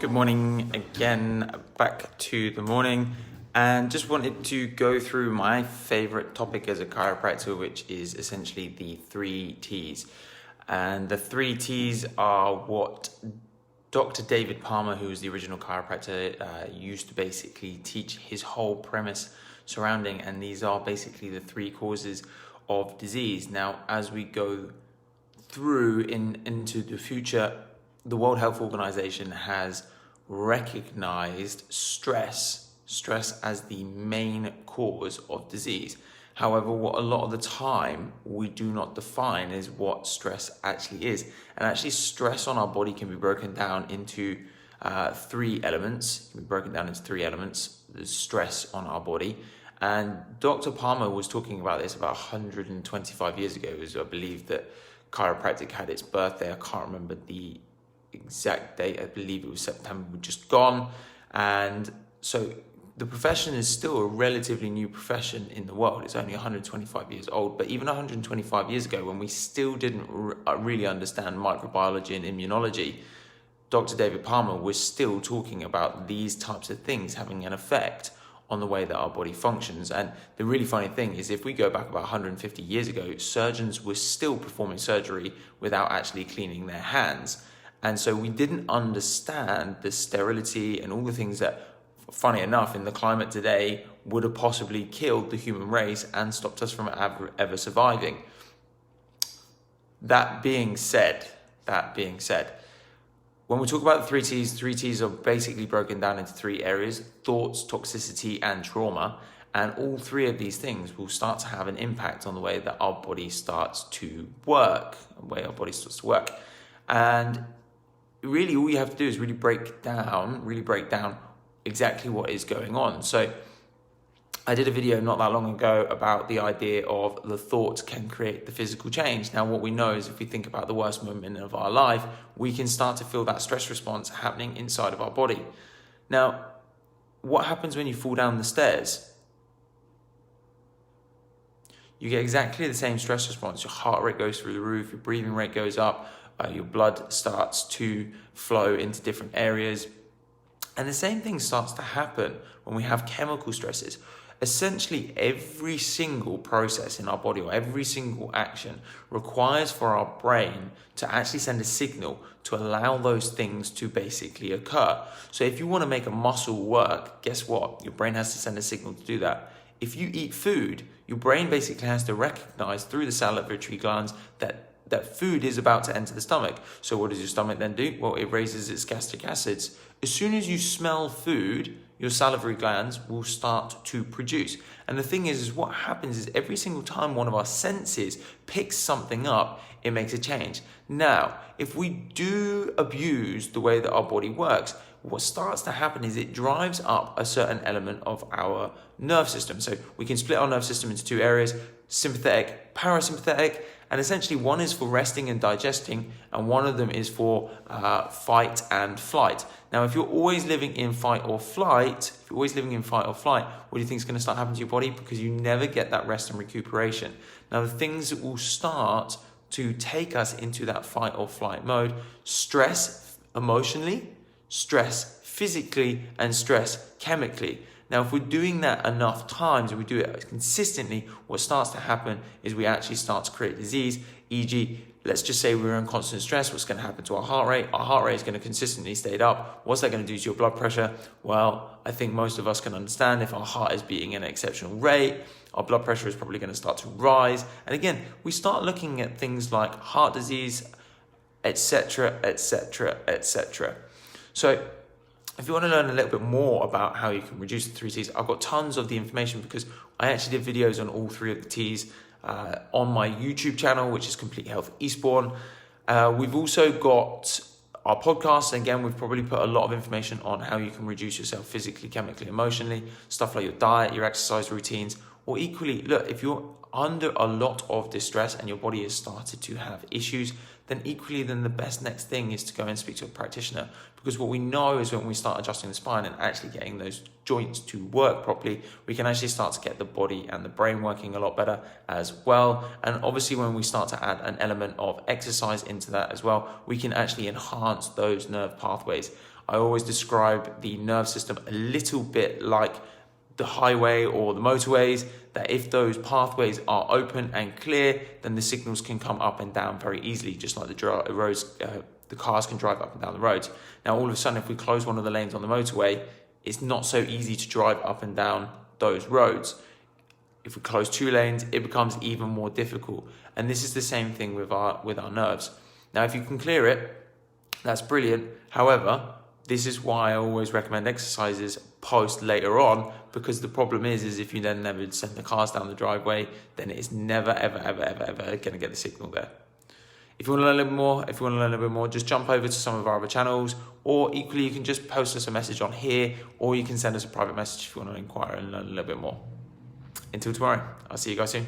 Good morning again, back to the morning, and just wanted to go through my favorite topic as a chiropractor, which is essentially the 3Ts. And the 3Ts are what Dr. David Palmer, who was the original chiropractor, used to basically teach his whole premise surrounding, and these are basically the three causes of disease. Now, as we go through into the future, the World Health Organization has recognized stress as the main cause of disease. However, what a lot of the time we do not define is what stress actually is. And actually stress on our body can be broken down into three elements. There's stress on our body. And Dr. Palmer was talking about this about 125 years ago. It was, I believe, that chiropractic had its birthday. I can't remember the exact date. I believe it was September, just gone. And so the profession is still a relatively new profession in the world. It's only 125 years old, but even 125 years ago, when we still didn't really understand microbiology and immunology, Dr. David Palmer was still talking about these types of things having an effect on the way that our body functions. And the really funny thing is, if we go back about 150 years ago, surgeons were still performing surgery without actually cleaning their hands. And so we didn't understand the sterility and all the things that, funny enough, in the climate today would have possibly killed the human race and stopped us from ever surviving. That being said, when we talk about the 3Ts are basically broken down into three areas: thoughts, toxicity, and trauma. And all three of these things will start to have an impact on the way that our body starts to work, And really all you have to do is really break down exactly what is going on. So I did a video not that long ago about the idea of the thoughts can create the physical change. Now, what we know is if we think about the worst moment of our life, we can start to feel that stress response happening inside of our body. Now, what happens when you fall down the stairs? You get exactly the same stress response. Your heart rate goes through the roof, your breathing rate goes up, your blood starts to flow into different areas. And the same thing starts to happen when we have chemical stresses. Essentially, every single process in our body or every single action requires for our brain to actually send a signal to allow those things to basically occur. So if you want to make a muscle work, guess what? Your brain has to send a signal to do that. If you eat food, your brain basically has to recognize through the salivary glands that food is about to enter the stomach. So what does your stomach then do? Well, it raises its gastric acids. As soon as you smell food, your salivary glands will start to produce. And the thing is what happens is every single time one of our senses picks something up, it makes a change. Now, if we do abuse the way that our body works, what starts to happen is it drives up a certain element of our nerve system. So we can split our nerve system into two areas: sympathetic, parasympathetic, and essentially one is for resting and digesting, and one of them is for fight and flight. Now, if you're always living in fight or flight, what do you think is going to start happening to your body? Because you never get that rest and recuperation. Now, the things that will start to take us into that fight or flight mode: stress emotionally, stress physically, and stress chemically. Now, if we're doing that enough times and we do it consistently, what starts to happen is we actually start to create disease. E.g., let's just say we're in constant stress. What's going to happen to our heart rate? Our heart rate is going to consistently stay up. What's that going to do to your blood pressure? Well, I think most of us can understand if our heart is beating at an exceptional rate, our blood pressure is probably going to start to rise. And again, we start looking at things like heart disease, etc., etc., etc. So if you want to learn a little bit more about how you can reduce the 3Ts, I've got tons of the information because I actually did videos on all three of the Ts on my YouTube channel, which is Complete Health Eastbourne. We've also got our podcast. Again, we've probably put a lot of information on how you can reduce yourself physically, chemically, emotionally, stuff like your diet, your exercise routines, or equally, look, if you're under a lot of distress and your body has started to have issues, then the best next thing is to go and speak to a practitioner. Because what we know is when we start adjusting the spine and actually getting those joints to work properly, we can actually start to get the body and the brain working a lot better as well. And obviously when we start to add an element of exercise into that as well, we can actually enhance those nerve pathways. I always describe the nerve system a little bit like the highway or the motorways, that if those pathways are open and clear, then the signals can come up and down very easily, just like the cars can drive up and down the roads. Now, all of a sudden, if we close one of the lanes on the motorway, it's not so easy to drive up and down those roads. If we close 2 lanes, it becomes even more difficult. And this is the same thing with our nerves. Now, if you can clear it, that's brilliant. However, this is why I always recommend exercises post later on, because the problem is if you then never send the cars down the driveway, then it's never, ever, ever, ever, ever going to get the signal there. If you want to learn a little bit more, just jump over to some of our other channels, or equally, you can just post us a message on here, or you can send us a private message if you want to inquire and learn a little bit more. Until tomorrow, I'll see you guys soon.